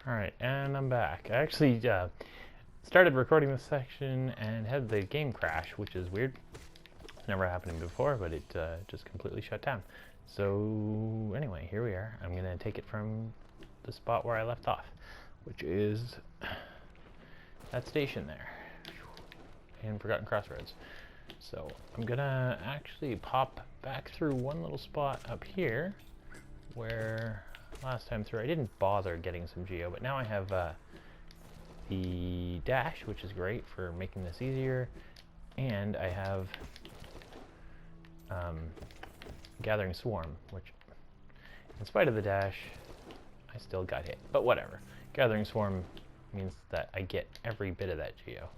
Alright, and I'm back. I actually started recording this section and had the game crash, which is weird. It's never happened before, but it just completely shut down. So anyway, here we are. I'm going to take it from the spot where I left off, which is that station there in Forgotten Crossroads. So I'm going to actually pop back through one little spot up here where last time through I didn't bother getting some geo, but now I have the dash, which is great for making this easier, and I have Gathering Swarm, which in spite of the dash I still got hit, but whatever. Gathering Swarm means that I get every bit of that geo,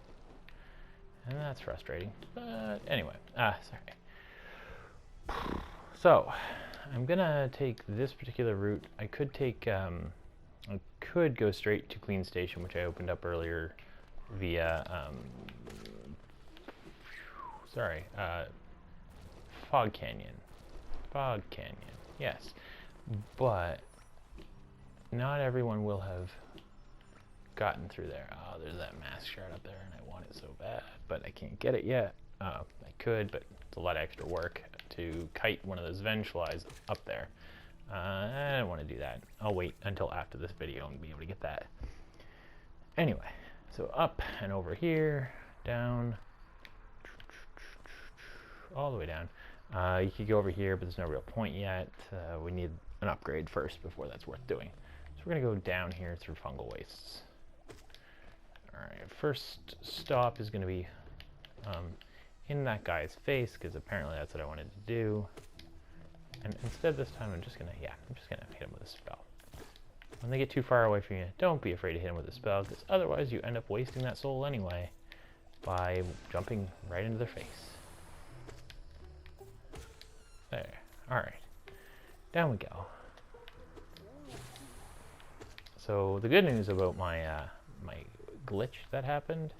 and that's frustrating, but anyway, sorry. So I'm gonna take this particular route. I could take, I could go straight to Queen Station, which I opened up earlier via, Fog Canyon. Fog Canyon, yes. But not everyone will have gotten through there. Oh, there's that mask shard up there, and I want it so bad, but I can't get it yet. I could, but it's a lot of extra work to kite one of those Vengeflies up there. I don't want to do that. I'll wait until after this video and be able to get that. Anyway, so up and over here, down, all the way down. You could go over here, but there's no real point yet. We need an upgrade first before that's worth doing. So we're going to go down here through Fungal Wastes. Alright, first stop is going to be in that guy's face, because apparently that's what I wanted to do. And instead this time I'm just gonna hit him with a spell. When they get too far away from you, don't be afraid to hit him with a spell, because otherwise you end up wasting that soul anyway by jumping right into their face. There. Alright. Down we go. So the good news about my my glitch that happened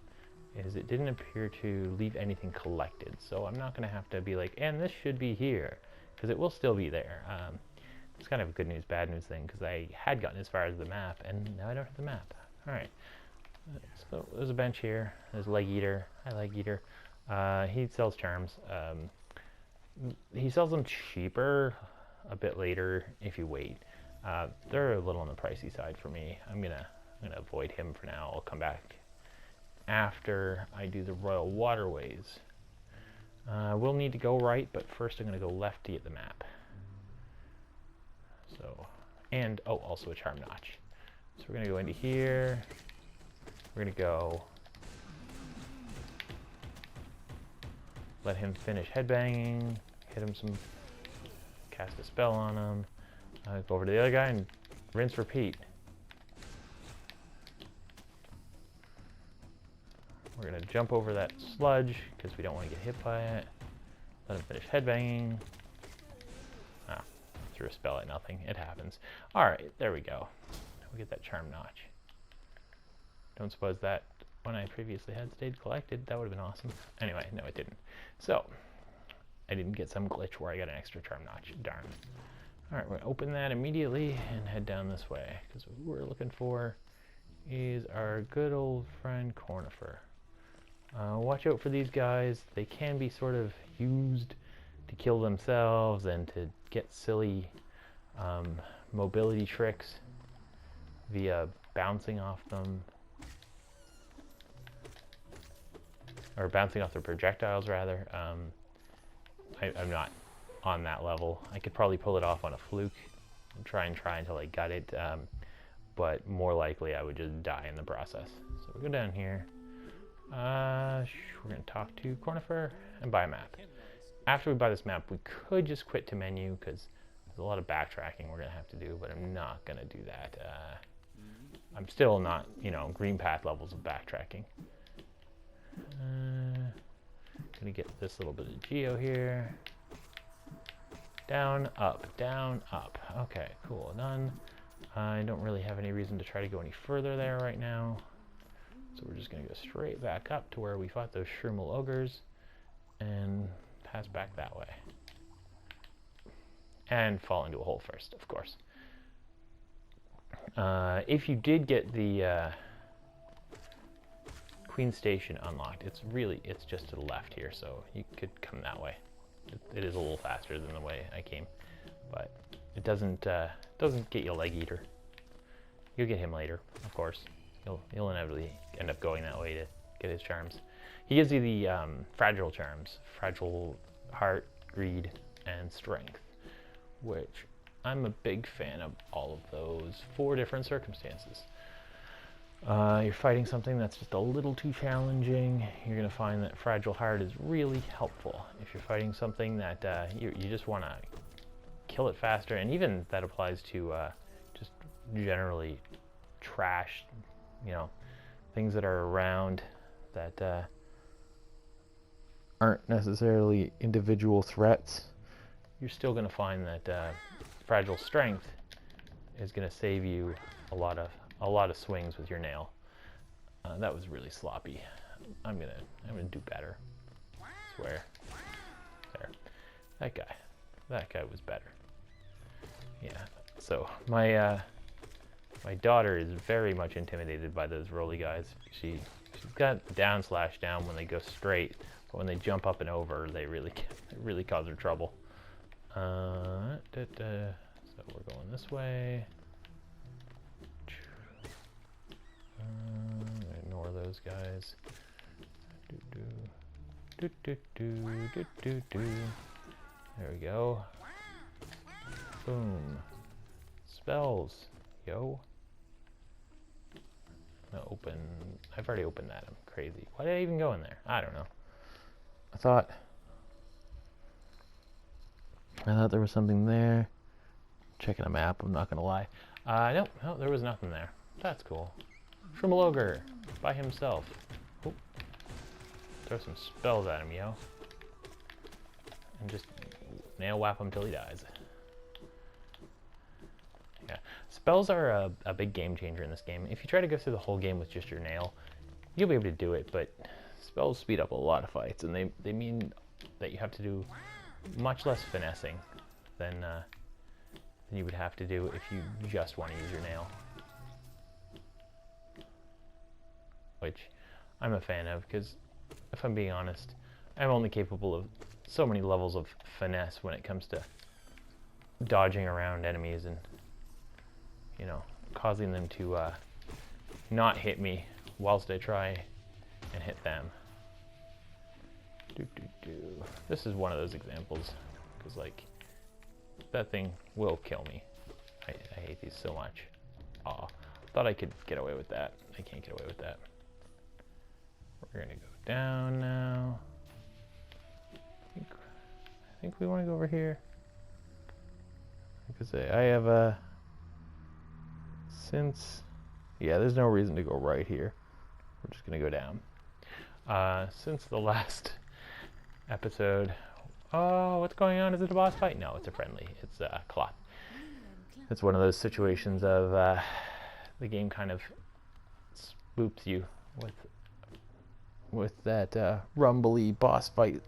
is it didn't appear to leave anything collected, so I'm not going to have to be like, and this should be here, because it will still be there. It's kind of a good news, bad news thing, because I had gotten as far as the map, and now I don't have the map. Alright, so there's a bench here, there's Leg Eater. Hi, Leg Eater. He sells charms. He sells them cheaper a bit later if you wait. They're a little on the pricey side for me. I'm gonna avoid him for now. I'll come back after I do the Royal Waterways. We'll need to go right, but first I'm going to go left to get the map. So, and, oh, also a Charm Notch. So we're going to go into here. We're going to go let him finish headbanging, hit him some, cast a spell on him, go over to the other guy and rinse, repeat. We're going to jump over that sludge because we don't want to get hit by it. Let him finish headbanging. Ah, threw a spell at nothing. It happens. Alright, there we go. We get that Charm Notch. Don't suppose that when I previously had stayed collected, that would have been awesome. Anyway, no it didn't. So, I didn't get some glitch where I got an extra Charm Notch. Darn. Alright, we're going to open that immediately and head down this way, because what we're looking for is our good old friend Cornifer. Watch out for these guys. They can be sort of used to kill themselves and to get silly mobility tricks via bouncing off them, or bouncing off their projectiles rather. I'm not on that level. I could probably pull it off on a fluke and try until I got it, but more likely I would just die in the process. So we'll go down here. We're going to talk to Cornifer and buy a map. After we buy this map, we could just quit to menu, because there's a lot of backtracking we're going to have to do, but I'm not going to do that. I'm still not, green path levels of backtracking. Going to get this little bit of geo here. Down, up, down, up. Okay, cool, done. I don't really have any reason to try to go any further there right now. So we're just going to go straight back up to where we fought those Shroomel Ogres and pass back that way. And fall into a hole first, of course. If you did get the Queen Station unlocked, it's just to the left here, so you could come that way. It is a little faster than the way I came, but it doesn't get you a leg eater. You'll get him later, of course. You'll inevitably end up going that way to get his charms. He gives you the fragile charms: fragile heart, greed, and strength, which I'm a big fan of all of those for different circumstances. You're fighting something that's just a little too challenging, you're going to find that fragile heart is really helpful. If you're fighting something that you just want to kill it faster, and even that applies to just generally trash, things that are around that aren't necessarily individual threats, you're still going to find that fragile strength is going to save you a lot of swings with your nail. That was really sloppy. I'm gonna do better. I swear. There. That guy was better. Yeah. So my daughter is very much intimidated by those rolly guys. She's got down/down when they go straight, but when they jump up and over, they really cause her trouble. So we're going this way. Ignore those guys. There we go. Boom. Spells. Yo. I'm gonna open. I've already opened that. I'm crazy. Why did I even go in there? I don't know. I thought there was something there. Checking a map, I'm not gonna lie. No, there was nothing there. That's cool. Shrimaloger by himself. Oh. Throw some spells at him, yo. And just nail whap him till he dies. Yeah. Spells are a big game changer in this game. If you try to go through the whole game with just your nail, you'll be able to do it, but spells speed up a lot of fights, and they mean that you have to do much less finessing than you would have to do if you just want to use your nail. Which I'm a fan of, because if I'm being honest, I'm only capable of so many levels of finesse when it comes to dodging around enemies and, causing them to not hit me whilst I try and hit them. This is one of those examples, because that thing will kill me. I hate these so much. Aw, thought I could get away with that. I can't get away with that. We're gonna go down now. I think we want to go over here. Because I have a there's no reason to go right here. We're just gonna go down. Since the last episode, what's going on? Is it a boss fight? No, it's a friendly. It's Cloth. It's one of those situations of the game kind of spoops you with that rumbly boss fight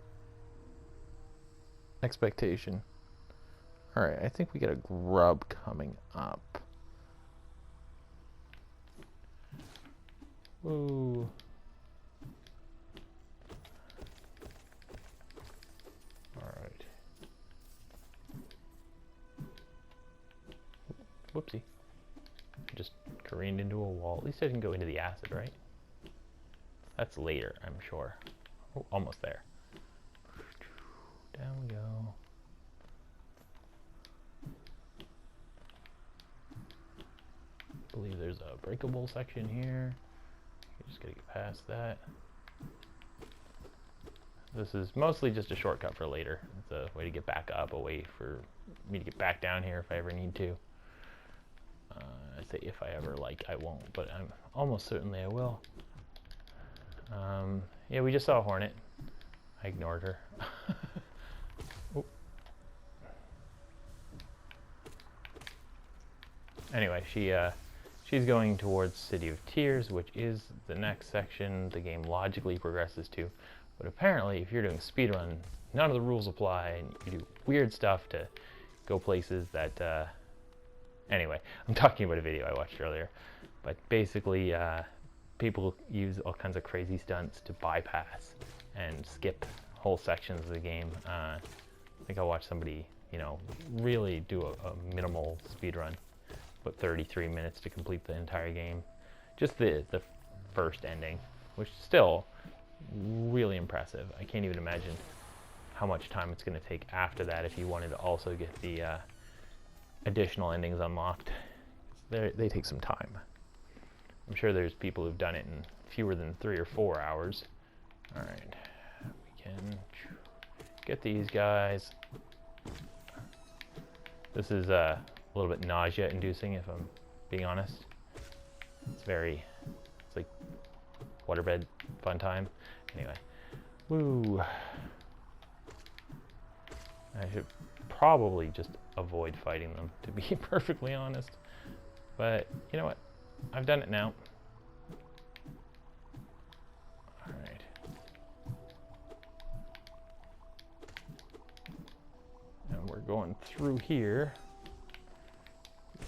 expectation. Alright, I think we got a grub coming up. Whoa. Alright. Whoopsie. Just careened into a wall. At least I didn't go into the acid, right? That's later, I'm sure. Oh, almost there. Down we go. I believe there's a breakable section here. You just gotta get past that. This is mostly just a shortcut for later. It's a way to get back up, a way for me to get back down here if I ever need to. I say if I ever, I won't, but I'm almost certainly I will. Yeah, we just saw a hornet. I ignored her. Anyway, she's going towards City of Tears, which is the next section the game logically progresses to. But apparently, if you're doing speedrun, none of the rules apply, and you do weird stuff to go places that Anyway, I'm talking about a video I watched earlier. But basically, people use all kinds of crazy stunts to bypass and skip whole sections of the game. I think I watched somebody, you know, really do a minimal speed run, but 33 minutes to complete the entire game. Just the first ending, which is still really impressive. I can't even imagine how much time it's going to take after that if you wanted to also get the additional endings unlocked. They take some time. I'm sure there's people who've done it in fewer than 3 or 4 hours. Alright, we can get these guys. This is a little bit nausea-inducing, if I'm being honest. It's like waterbed fun time. Anyway, woo. I should probably just avoid fighting them, to be perfectly honest. But you know what? I've done it now. Alright. And we're going through here.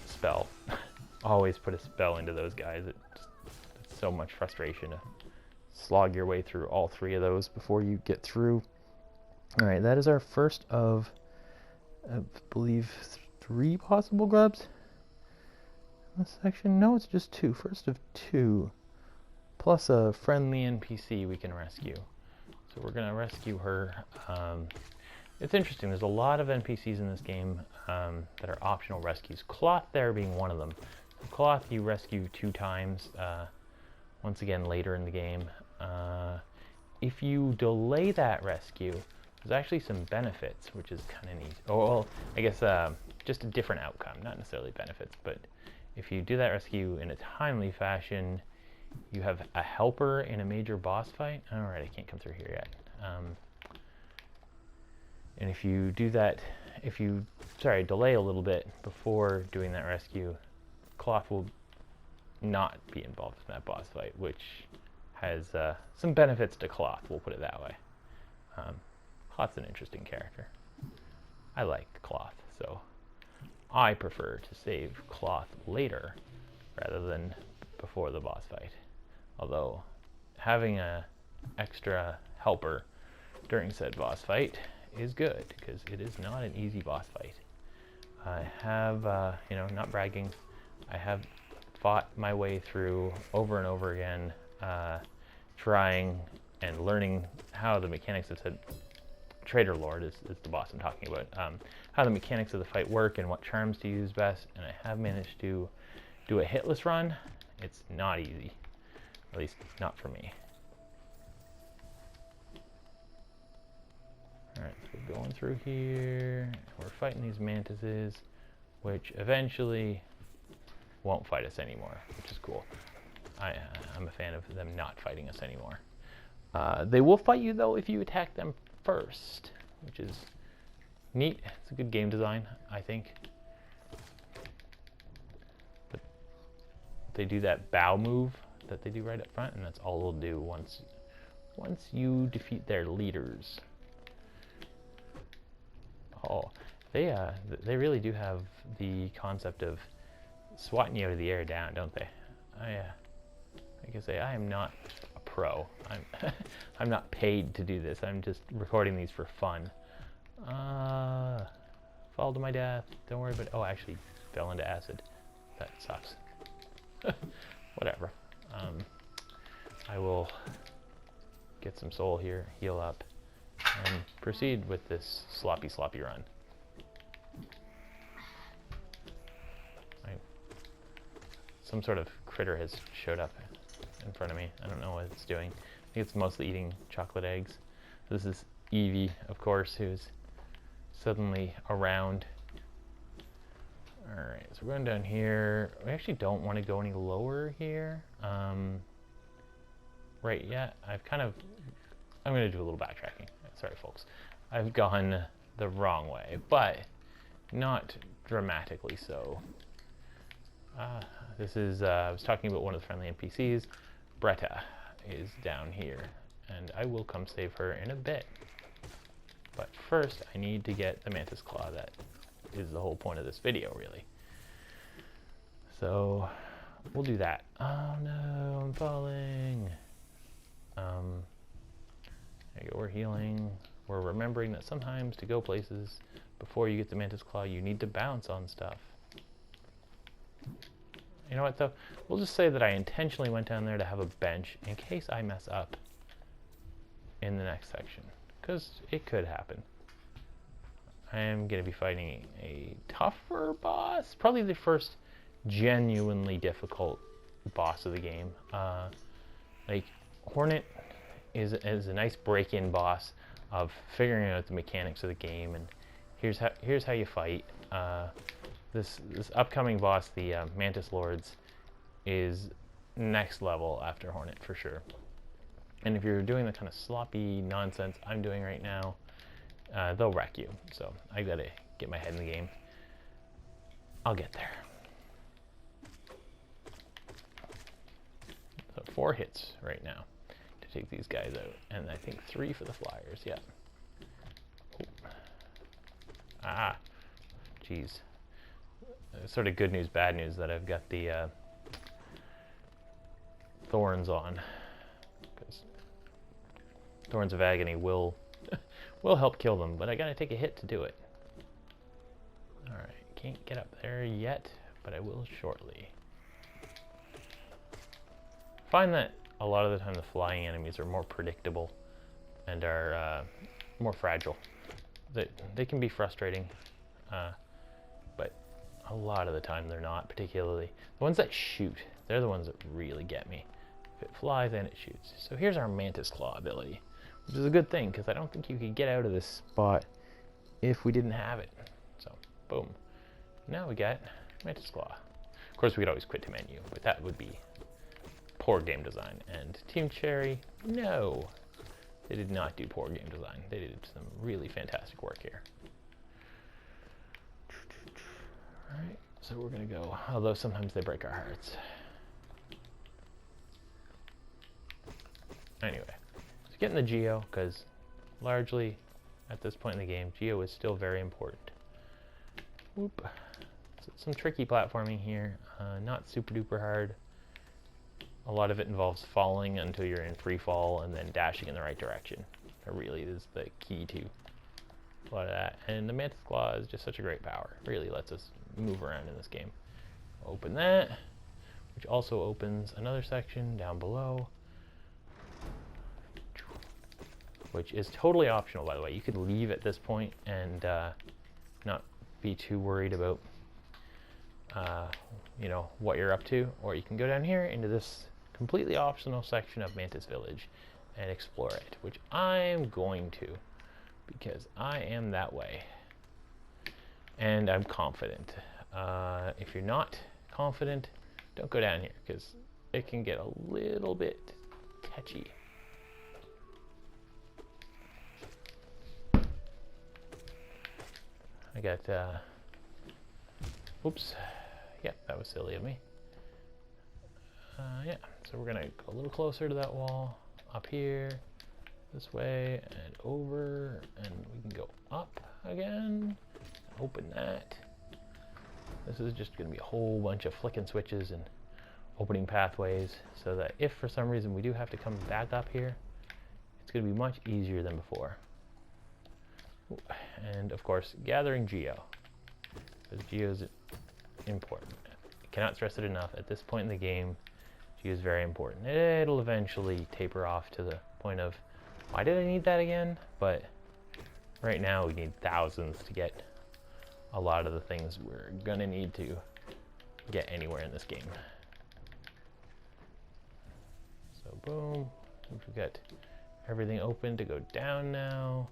Spell. Always put a spell into those guys. It's so much frustration to slog your way through all 3 of those before you get through. Alright, that is our first of, I believe, 3 possible grubs in this section. No, it's just 2. First of 2. Plus a friendly NPC we can rescue. So we're going to rescue her. It's interesting, there's a lot of NPCs in this game that are optional rescues. Cloth there being one of them. Cloth you rescue 2 times, once again later in the game. If you delay that rescue, there's actually some benefits, which is kind of neat. Oh, well, I guess just a different outcome, not necessarily benefits, but if you do that rescue in a timely fashion, you have a helper in a major boss fight. Alright, I can't come through here yet. And if you do that, delay a little bit before doing that rescue, Cloth will not be involved in that boss fight, which has some benefits to Cloth, we'll put it that way. Cloth's an interesting character. I like Cloth, so I prefer to save Cloth later rather than before the boss fight. Although having a extra helper during said boss fight is good, because it is not an easy boss fight. I have, you know, not bragging, I have fought my way through over and over again, trying and learning how the mechanics of said Trader Lord is the boss I'm talking about, how the mechanics of the fight work and what charms to use best, and I have managed to do a hitless run. It's not easy, at least not for me. Alright, so we're going through here, we're fighting these mantises, which eventually won't fight us anymore, which is cool. I'm a fan of them not fighting us anymore. They will fight you though if you attack them first, which is neat. It's a good game design, I think. But they do that bow move that they do right up front, and that's all they'll do once you defeat their leaders. Oh, they really do have the concept of swatting you out of the air down, don't they? I can say I am not a pro. I'm not paid to do this. I'm just recording these for fun. Fall to my death. Don't worry about it. Oh, I actually fell into acid. That sucks. Whatever. I will get some soul here, heal up, and proceed with this sloppy run. Some sort of critter has showed up in front of me. I don't know what it's doing. I think it's mostly eating chocolate eggs. This is Evie, of course, who's suddenly around. Alright, so we're going down here. We actually don't want to go any lower here. Right yet. I'm going to do a little backtracking. Sorry, folks. I've gone the wrong way, but not dramatically so. This is, I was talking about one of the friendly NPCs. Bretta is down here, and I will come save her in a bit. But first, I need to get the Mantis Claw. That is the whole point of this video, really. So we'll do that. Oh no, I'm falling. There you go, we're healing. We're remembering that sometimes to go places before you get the Mantis Claw, you need to bounce on stuff. You know what though? We'll just say that I intentionally went down there to have a bench in case I mess up in the next section, because it could happen. I am going to be fighting a tougher boss, probably the first genuinely difficult boss of the game. Like Hornet is a nice break-in boss of figuring out the mechanics of the game, and here's how you fight. This upcoming boss, the Mantis Lords, is next level after Hornet for sure. And if you're doing the kind of sloppy nonsense I'm doing right now, they'll wreck you. So I gotta get my head in the game. I'll get there. So 4 hits right now to take these guys out, and I think 3 for the flyers. Yeah. Ooh. Ah, jeez. Sort of good news, bad news that I've got the thorns on, because Thorns of Agony will help kill them, but I gotta take a hit to do it. Alright, can't get up there yet, but I will shortly. Find that a lot of the time the flying enemies are more predictable and are more fragile. They can be frustrating, but a lot of the time they're not, particularly. The ones that shoot, they're the ones that really get me. If it flies and it shoots. So here's our Mantis Claw ability, which is a good thing, because I don't think you could get out of this spot if we didn't have it. So, boom. Now we got Mantis Claw. Of course, we could always quit to menu, but that would be poor game design. And Team Cherry, no. They did not do poor game design. They did some really fantastic work here. Alright, so we're going to go, although sometimes they break our hearts. Anyway, let's get in the Geo, because largely at this point in the game, Geo is still very important. Whoop. So some tricky platforming here, not super duper hard. A lot of it involves falling until you're in free fall and then dashing in the right direction. That really is the key to a lot of that. And the Mantis Claw is just such a great power. It really lets us move around in this game. Open that, which also opens another section down below, which is totally optional, by the way. You could leave at this point and not be too worried about you know, what you're up to, or you can go down here into this completely optional section of Mantis Village and explore it, which I'm going to, because I am that way and I'm confident. If you're not confident, don't go down here, because it can get a little bit touchy. I got oops. Yeah, that was silly of me. Yeah, so we're gonna go a little closer to that wall, up here, this way, and over, and we can go up again, open that. This is just gonna be a whole bunch of flicking switches and opening pathways, so that if for some reason we do have to come back up here, it's gonna be much easier than before. And of course, gathering Geo, because Geo is important. I cannot stress it enough. At this point in the game, Geo is very important. It'll eventually taper off to the point of, why did I need that again? But right now we need thousands to get a lot of the things we're gonna need to get anywhere in this game. So boom, we've got everything open to go down now,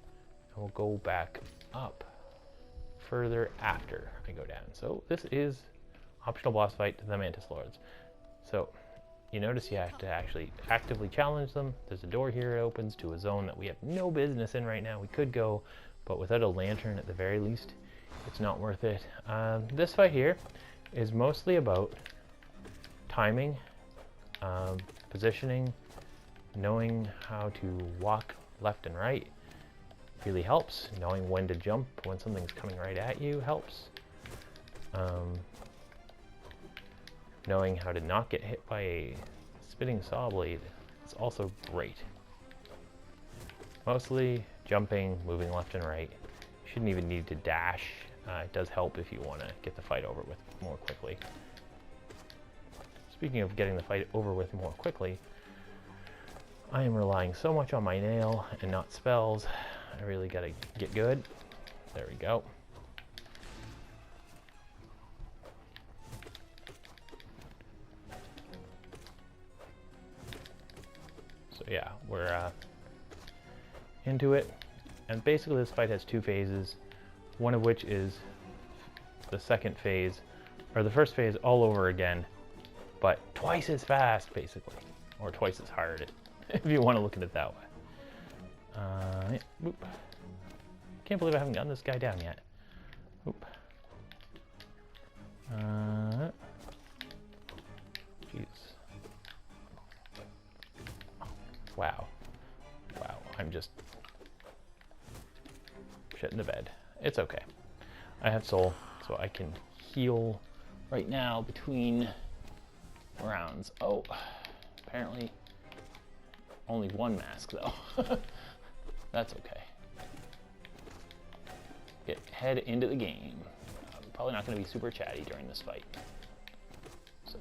and we'll go back up further after I go down. So this is optional boss fight to the Mantis Lords. So you notice you have to actually actively challenge them. There's a door here that opens to a zone that we have no business in right now. We could go, but without a lantern at the very least, it's not worth it. This fight here is mostly about timing, positioning, knowing how to walk left and right. Really helps. Knowing when to jump when something's coming right at you helps. knowing how to not get hit by a spitting saw blade is also great. Mostly jumping, moving left and right. You shouldn't even need to dash. It does help if you want to get the fight over with more quickly. Speaking of getting the fight over with more quickly, I am relying so much on my nail and not spells. I really gotta get good. There we go. So yeah, we're into it. And basically this fight has two phases, one of which is the second phase, or the first phase all over again, but twice as fast, basically. Or twice as hard, if you want to look at it that way. Yeah, whoop. Can't believe I haven't gotten this guy down yet. Whoop. Jeez. Wow. Wow, I'm just shitting the bed. It's okay. I have soul, so I can heal right now between rounds. Oh, apparently only one mask though. That's okay. Head into the game. I'm probably not going to be super chatty during this fight. So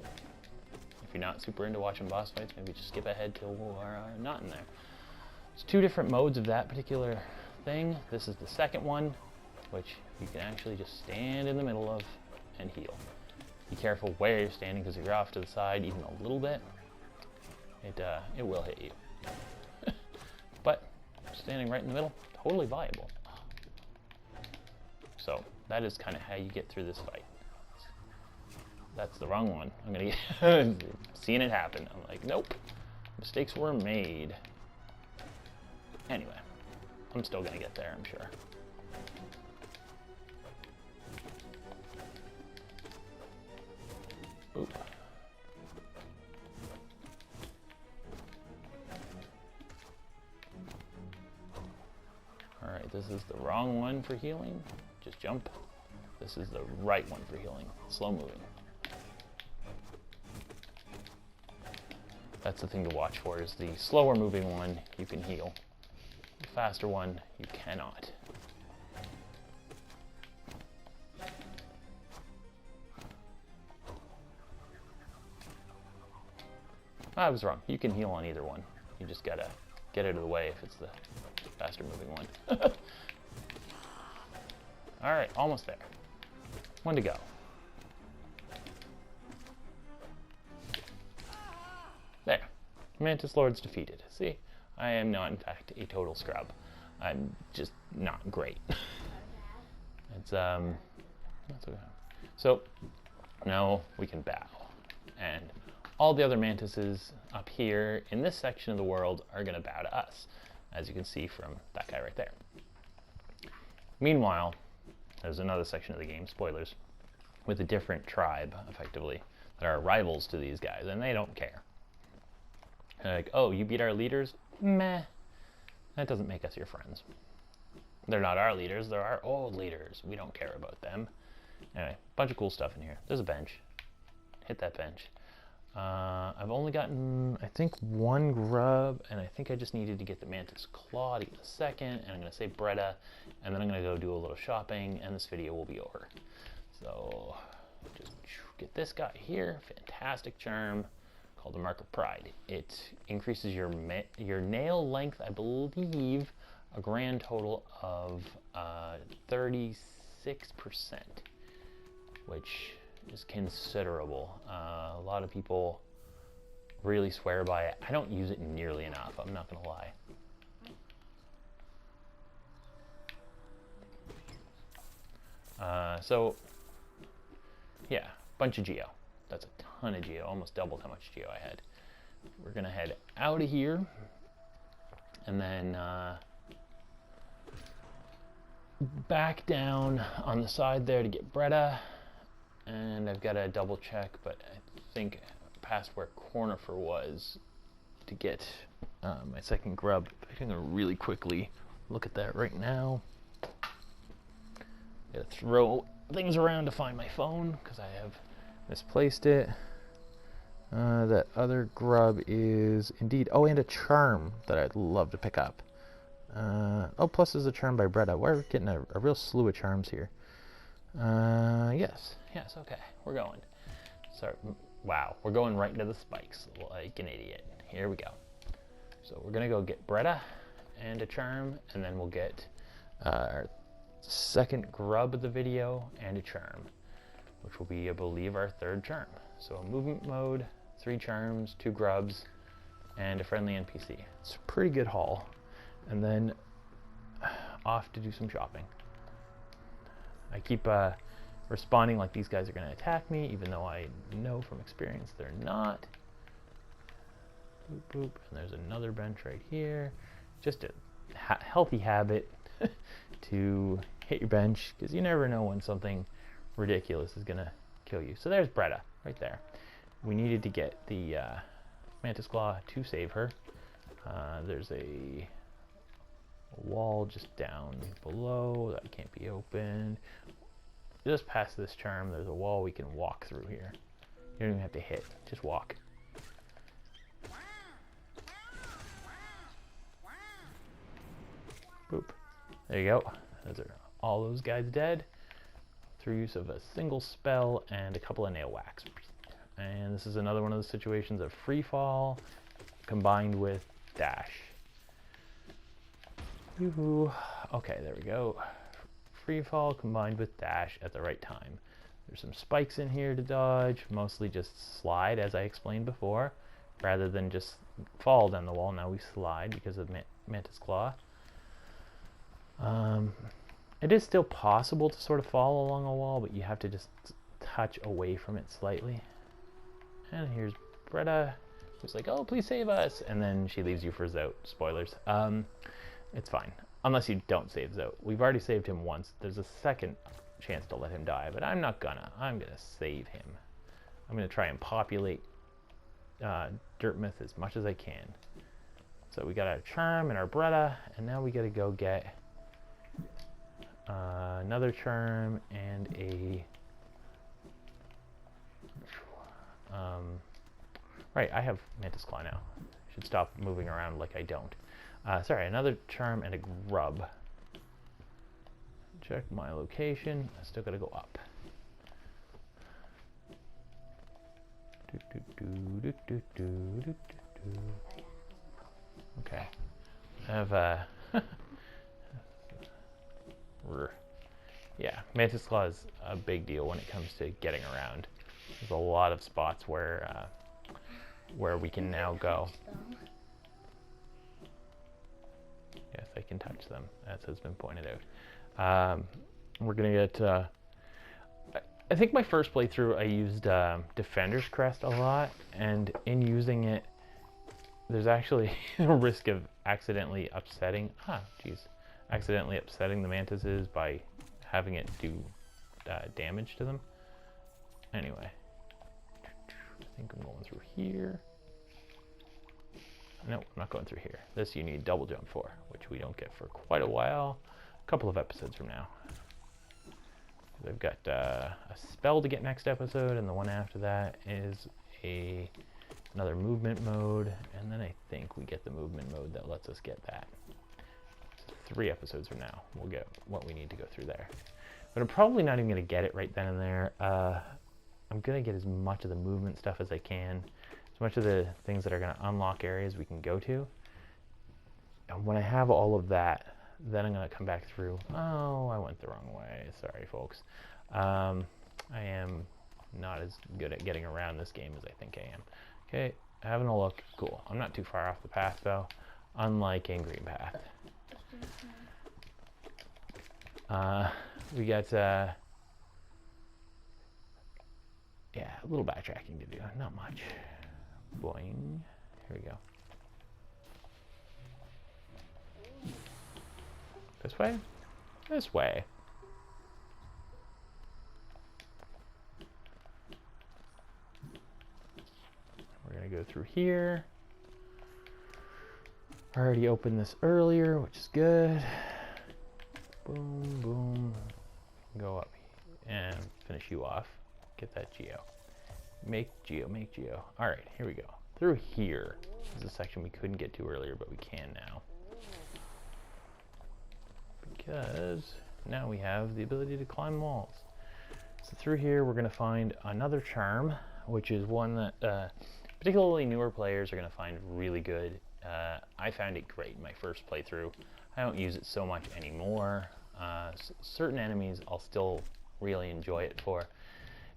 if you're not super into watching boss fights, maybe just skip ahead till we're not in there. There's two different modes of that particular thing. This is the second one, which you can actually just stand in the middle of and heal. Be careful where you're standing, because if you're off to the side even a little bit, it will hit you. But standing right in the middle, totally viable. So that is kind of how you get through this fight. That's the wrong one. I'm gonna get seeing it happen. I'm like, nope, mistakes were made. Anyway, I'm still gonna get there, I'm sure. Oop. Alright, this is the wrong one for healing. Just jump. This is the right one for healing. Slow moving. That's the thing to watch for, is the slower moving one you can heal. The faster one you cannot. I was wrong. You can heal on either one. You just gotta get out of the way if it's the faster moving one. Alright, almost there. One to go. There. Mantis Lord's defeated. See? I am not, in fact, a total scrub. I'm just not great. It's, that's okay. So, now we can bow. And all the other mantises up here in this section of the world are going to bow to us, as you can see from that guy right there. Meanwhile, there's another section of the game, spoilers, with a different tribe, effectively, that are rivals to these guys, and they don't care. They're like, oh, you beat our leaders? Meh. That doesn't make us your friends. They're not our leaders, they're our old leaders. We don't care about them. Anyway, bunch of cool stuff in here. There's a bench. Hit that bench. I've only gotten, I think, one grub, and I think I just needed to get the Mantis Claw to get the second, and I'm going to say Bretta, and then I'm going to go do a little shopping, and this video will be over. So, just get this guy here. Fantastic charm called the Mark of Pride. It increases your nail length, I believe, a grand total of 36%, which is considerable. A lot of people really swear by it. I don't use it nearly enough, I'm not gonna lie. So yeah, bunch of geo. That's a ton of geo, almost doubled how much geo I had. We're gonna head out of here and then back down on the side there to get Bretta. And I've got to double check, but I think past where Cornifer was to get my second grub. I'm gonna really quickly look at that right now. Gotta throw things around to find my phone because I have misplaced it. That other grub is indeed... Oh, and a charm that I'd love to pick up. Oh, plus there's a charm by Bretta. We're getting a real slew of charms here. Yes, okay, we're going. Sorry, wow, we're going right into the spikes like an idiot. Here we go. So we're gonna go get Bretta and a charm, and then we'll get our second grub of the video and a charm, which will be, I believe, our third charm. So movement mode, 3 charms, 2 grubs, and a friendly NPC. It's a pretty good haul. And then off to do some shopping. I keep responding like these guys are going to attack me, even though I know from experience they're not. Boop, boop. And there's another bench right here. Just a healthy habit to hit your bench, because you never know when something ridiculous is going to kill you. So there's Bretta right there. We needed to get the Mantis Claw to save her. There's a wall just down below that can't be opened. Just past this charm, there's a wall we can walk through here. You don't even have to hit, just walk. Boop. There you go. Those are all those guys dead through use of a single spell and a couple of nail whacks. And this is another one of those situations of free fall combined with dash. Yoo-hoo. Okay, there we go. Free fall combined with dash at the right time. There's some spikes in here to dodge, mostly just slide, as I explained before, rather than just fall down the wall. Now we slide because of Mantis Claw. It is still possible to sort of fall along a wall, but you have to just touch away from it slightly. And here's Bretta, who's like, oh, please save us, and then she leaves you for Zote. Spoilers. It's fine, unless you don't save Zote. We've already saved him once. There's a second chance to let him die, but I'm not gonna. I'm gonna save him. I'm gonna try and populate Dirt Myth as much as I can. So we got our charm and our Bretta, and now we gotta go get another charm and a... right, I have Mantis Claw now. I should stop moving around like I don't. Sorry, another charm and a grub. Check my location. I still gotta go up. Okay. I have yeah, Mantis Claw is a big deal when it comes to getting around. There's a lot of spots where we can now go. Yes, I can touch them, as has been pointed out. We're gonna get, I think my first playthrough I used Defender's Crest a lot, and in using it, there's actually a risk of accidentally upsetting, accidentally upsetting the mantises by having it do damage to them. Anyway, I think I'm going through here. No, I'm not going through here. This you need double jump for, which we don't get for quite a while. A couple of episodes from now. I've got a spell to get next episode, and the one after that is another movement mode, and then I think we get the movement mode that lets us get that. So 3 episodes from now, we'll get what we need to go through there. But I'm probably not even going to get it right then and there. I'm going to get as much of the movement stuff as I can. As much of the things that are going to unlock areas we can go to. And when I have all of that, then I'm going to come back through. Oh, I went the wrong way. Sorry, folks. I am not as good at getting around this game as I think I am. Okay, having a look. Cool. I'm not too far off the path, though, unlike in Green Path. We got, yeah, a little backtracking to do. Not much. Boing. Here we go. This way? This way. We're going to go through here. I already opened this earlier, which is good. Boom, boom. Go up and finish you off. Get that geo. Make geo, make geo. Alright, here we go. Through here. This is a section we couldn't get to earlier, but we can now. Because now we have the ability to climb walls. So through here we're going to find another charm, which is one that particularly newer players are going to find really good. I found it great in my first playthrough. I don't use it so much anymore. Certain enemies I'll still really enjoy it for.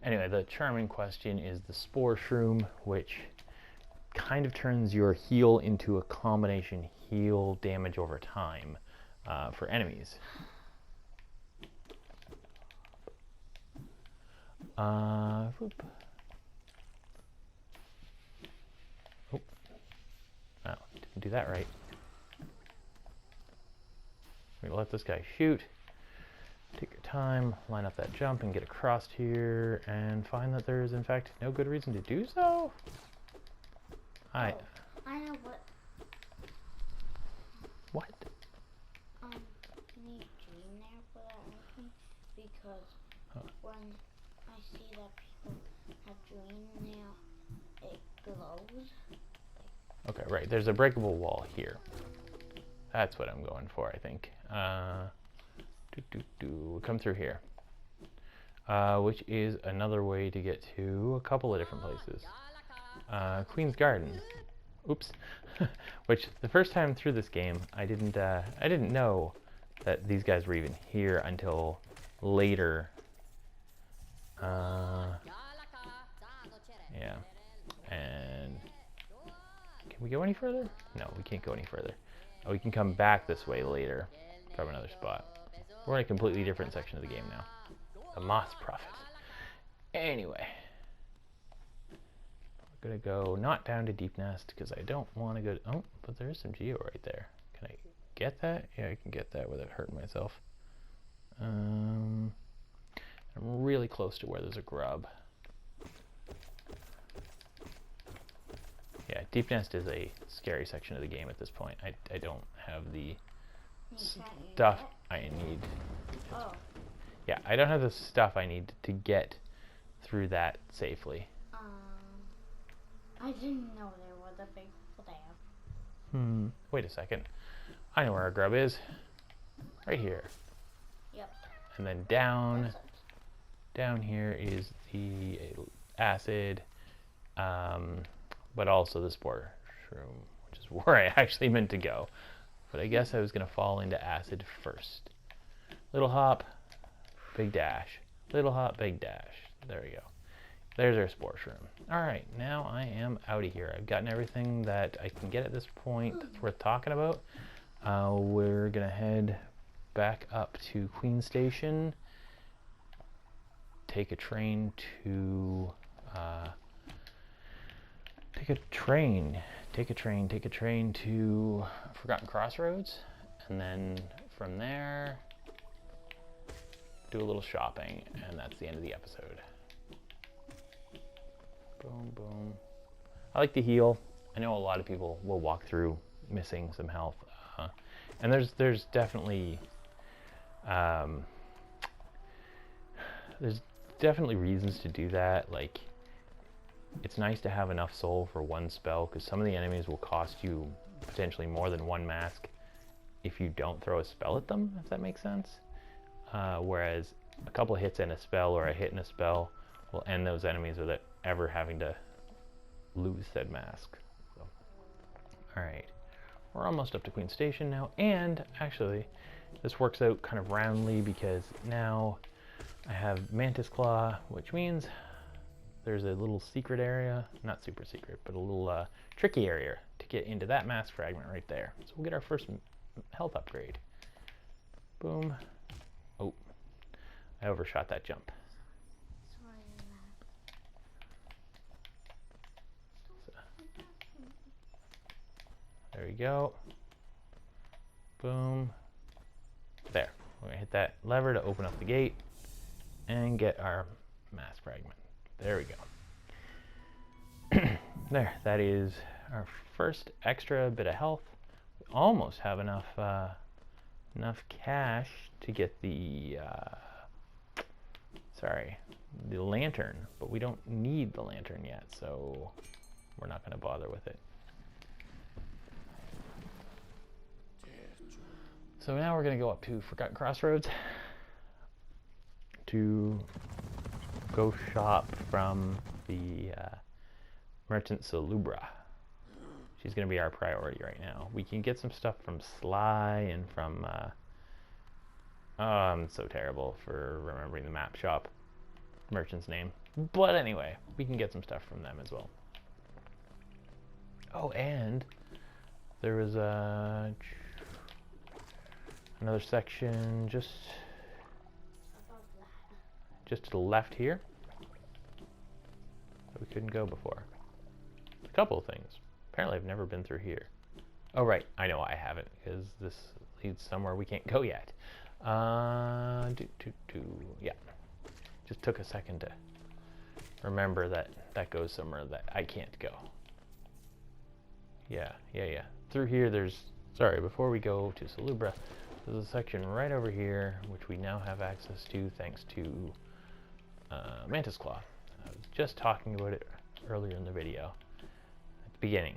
Anyway, the charm in question is the Spore Shroom, which kind of turns your heal into a combination heal damage over time for enemies. Whoop. Oh, didn't do that right. We let this guy shoot. Take your time, line up that jump and get across here and find that there is in fact no good reason to do so. I know what. What? You need green there for that reason because when I see that people have green now, it glows. Okay, right. There's a breakable wall here. That's what I'm going for, I think. Come through here. Which is another way to get to a couple of different places. Queen's Garden. Oops. Which the first time through this game, I didn't know that these guys were even here until later. Yeah. And can we go any further? No, we can't go any further. Oh, we can come back this way later from another spot. We're in a completely different section of the game now. The Moss Prophet. Anyway. We're going to go not down to Deep Nest because I don't want to go... Oh, but there is some geo right there. Can I get that? Yeah, I can get that without hurting myself. I'm really close to where there's a grub. Yeah, Deep Nest is a scary section of the game at this point. I don't have the stuff I need. Oh. Yeah, I don't have the stuff I need to get through that safely. I didn't know there was a big hole there. Wait a second. I know where our grub is. Right here. Yep. And then down here is the acid, but also the Spore Shroom, which is where I actually meant to go. But I guess I was going to fall into acid first. Little hop, big dash. Little hop, big dash. There we go. There's our Spore Shroom. Alright, now I am out of here. I've gotten everything that I can get at this point that's worth talking about. We're going to head back up to Queen Station. Take a train to... Take a train to Forgotten Crossroads, and then from there do a little shopping, and that's the end of the episode. Boom, boom. I like to heal. I know a lot of people will walk through missing some health, and there's definitely reasons to do that. Like, it's nice to have enough soul for one spell, because some of the enemies will cost you potentially more than one mask if you don't throw a spell at them, if that makes sense. Whereas a couple of hits and a spell, or a hit and a spell, will end those enemies without ever having to lose said mask. So, alright, we're almost up to Queen Station now, and actually this works out kind of roundly because now I have Mantis Claw, which means there's a little secret area, not super secret, but a little tricky area to get into that mass fragment right there. So we'll get our first health upgrade. Boom. Oh, I overshot that jump. There we go. Boom. There. We're going to hit that lever to open up the gate and get our mass fragment. There we go. There. That is our first extra bit of health. We almost have enough cash to get the... sorry. the lantern, but we don't need the lantern yet, so we're not going to bother with it. So now we're going to go up to Forgotten Crossroads to go shop from the merchant Salubra. She's going to be our priority right now. We can get some stuff from Sly and from... oh, I'm so terrible for remembering the map shop merchant's name. But anyway, we can get some stuff from them as well. Oh, and there was another section just to the left here that we couldn't go before. A couple of things. Apparently I've never been through here. Oh right, I know I haven't, because this leads somewhere we can't go yet. Yeah. Just took a second to remember that that goes somewhere that I can't go. Yeah. Through here there's, sorry, before we go to Salubra, there's a section right over here which we now have access to thanks to Mantis Claw. I was just talking about it earlier in the video at the beginning,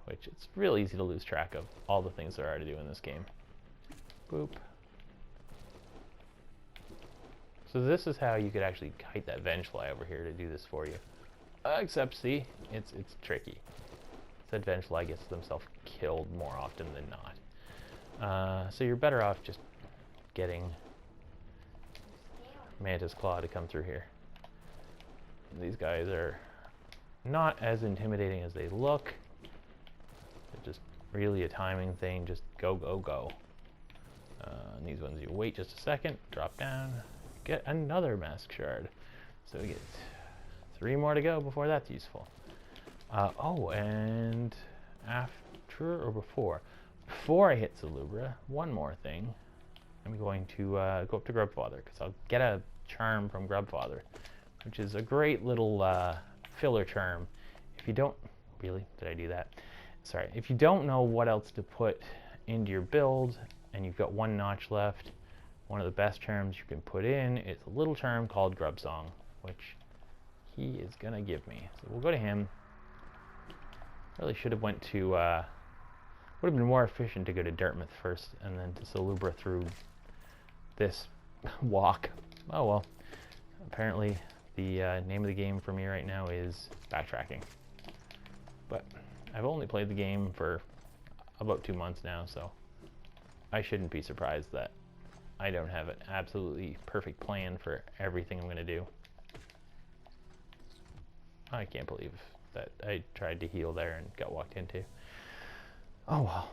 which it's real easy to lose track of all the things there are to do in this game. Boop. So this is how you could actually kite that Vengefly over here to do this for you. Except, see, it's tricky. That Vengefly gets themselves killed more often than not. So you're better off just getting Mantis Claw to come through here. These guys are not as intimidating as they look. They're just really a timing thing. Just go, go, go. And these ones you wait just a second, drop down, get another Mask Shard. So we get 3 more to go before that's useful. Oh, and after or before? Before I hit Salubra, one more thing. I'm going to go up to Grubfather, because I'll get a charm from Grubfather, which is a great little filler charm. If you don't... Really? Did I do that? Sorry. If you don't know what else to put into your build, and you've got 1 notch left, one of the best charms you can put in is a little charm called Grubsong, which he is going to give me. So we'll go to him. Really should have went to... would have been more efficient to go to Dartmouth first and then to Salubra through this walk. Oh well. Apparently the name of the game for me right now is backtracking. But I've only played the game for about 2 months now, so I shouldn't be surprised that I don't have an absolutely perfect plan for everything I'm going to do. I can't believe that I tried to heal there and got walked into. Oh well.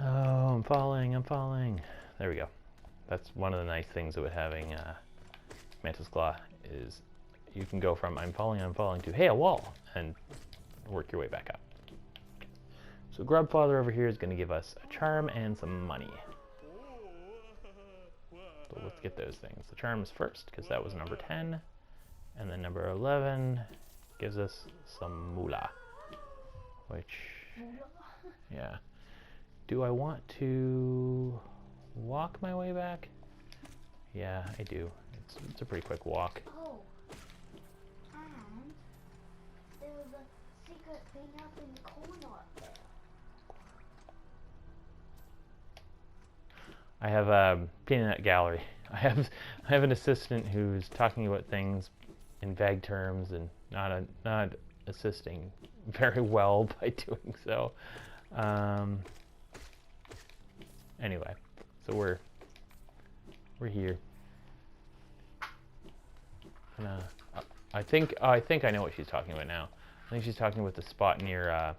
Oh, I'm falling. There we go. That's one of the nice things with having Mantis Claw is you can go from I'm falling to hey, a wall, and work your way back up. So Grubfather over here is going to give us a charm and some money. So let's get those things. The charms first, because that was number 10. And then number 11 gives us some moolah. Which, yeah. Do I want to walk my way back? Yeah, I do. It's a pretty quick walk. Oh, and there was a secret thing up in the corner up there. I have a peanut gallery. I have an assistant who's talking about things in vague terms and not assisting very well by doing so. Anyway, so we're here. I think I know what she's talking about now. I think she's talking about the spot near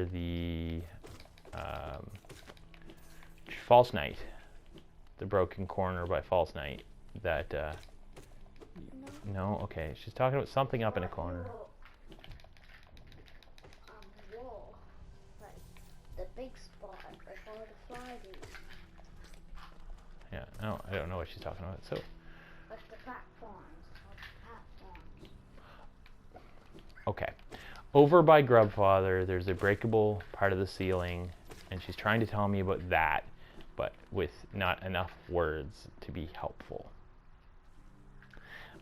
the False Night, the broken corner by False Night. That no, okay. She's talking about something up in a corner. Wall, like the big spot before the fly do. Yeah, no, I don't know what she's talking about. So. Like the platforms. Okay. Over by Grubfather, there's a breakable part of the ceiling, and she's trying to tell me about that, but with not enough words to be helpful.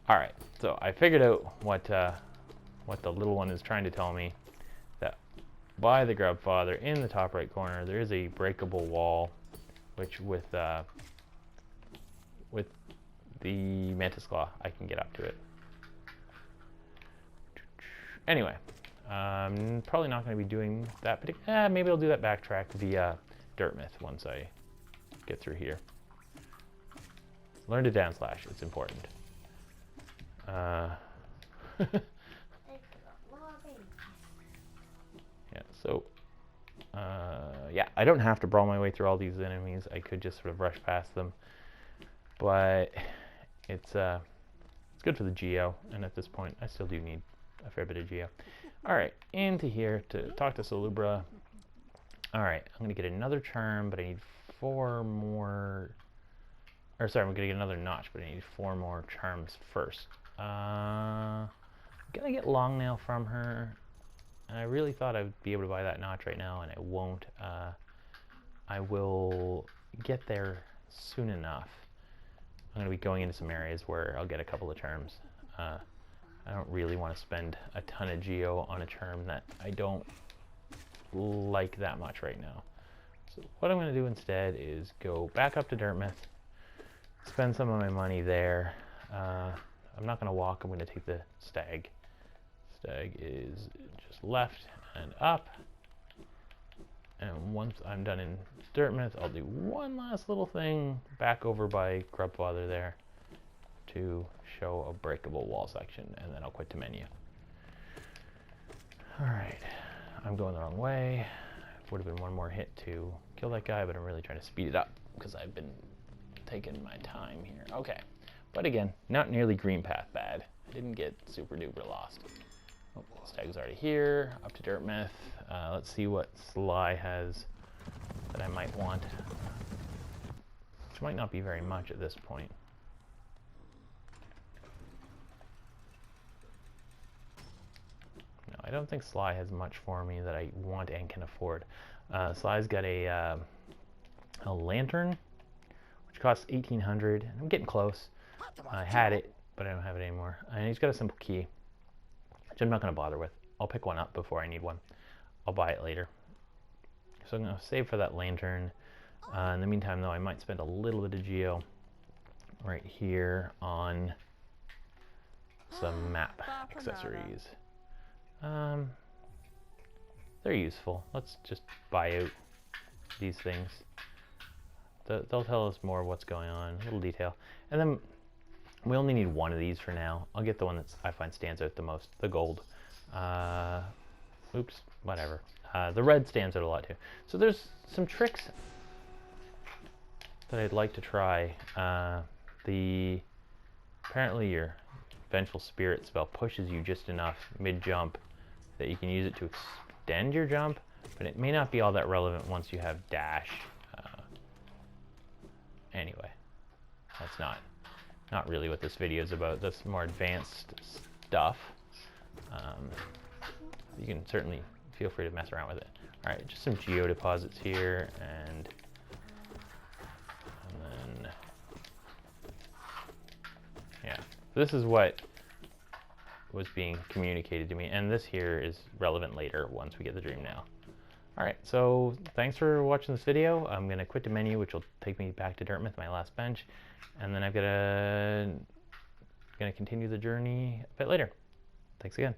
All right, so I figured out what the little one is trying to tell me, that by the Grub Father in the top right corner, there is a breakable wall, which with the Mantis Claw, I can get up to it. Anyway, probably not going to be doing that particular. Maybe I'll do that backtrack via Dirt Myth once I get through here. Learn to down slash. It's important. Yeah. So. Yeah, I don't have to brawl my way through all these enemies. I could just sort of rush past them, but it's good for the geo. And at this point, I still do need a fair bit of geo. All right, into here to talk to Salubra. All right, I'm gonna get another charm, but I need 4 more. Or sorry, I'm gonna get another notch, but I need 4 more charms first. I'm gonna get long nail from her, and I really thought I would be able to buy that notch right now, and I won't. I will get there soon enough. I'm gonna be going into some areas where I'll get a couple of charms. I don't really want to spend a ton of geo on a charm that I don't like that much right now. So what I'm going to do instead is go back up to Dirt Myth, spend some of my money there. I'm not going to walk, I'm going to take the stag. Stag is just left and up. And once I'm done in Dirt Myth, I'll do one last little thing back over by Grub Father there to show a breakable wall section, and then I'll quit the menu. Alright, I'm going the wrong way. Would have been one more hit to kill that guy, but I'm really trying to speed it up because I've been taking my time here. Okay, but again, not nearly green path bad. I didn't get super duper lost. Oh, Stag's already here, up to Dirt Myth. Let's see what Sly has that I might want, which might not be very much at this point. I don't think Sly has much for me that I want and can afford. Sly's got a lantern, which costs 1,800. I'm getting close. I had it, but I don't have it anymore. And he's got a simple key, which I'm not going to bother with. I'll pick one up before I need one. I'll buy it later. So I'm going to save for that lantern. In the meantime, though, I might spend a little bit of geo right here on some map accessories. They're useful. Let's just buy out these things. They'll tell us more of what's going on, a little detail. And then we only need one of these for now. I'll get the one that I find stands out the most, the gold. Oops, whatever. The red stands out a lot too. So there's some tricks that I'd like to try. Apparently your Vengeful Spirit spell pushes you just enough mid-jump that you can use it to extend your jump, but it may not be all that relevant once you have dash. Anyway, that's not really what this video is about. That's more advanced stuff. You can certainly feel free to mess around with it. All right, just some geo deposits here, and then yeah, this is what was being communicated to me, and this here is relevant later once we get the dream now. Alright, so thanks for watching this video. I'm going to quit the menu, which will take me back to Dirt Myth, my last bench, and then I'm going to continue the journey a bit later. Thanks again.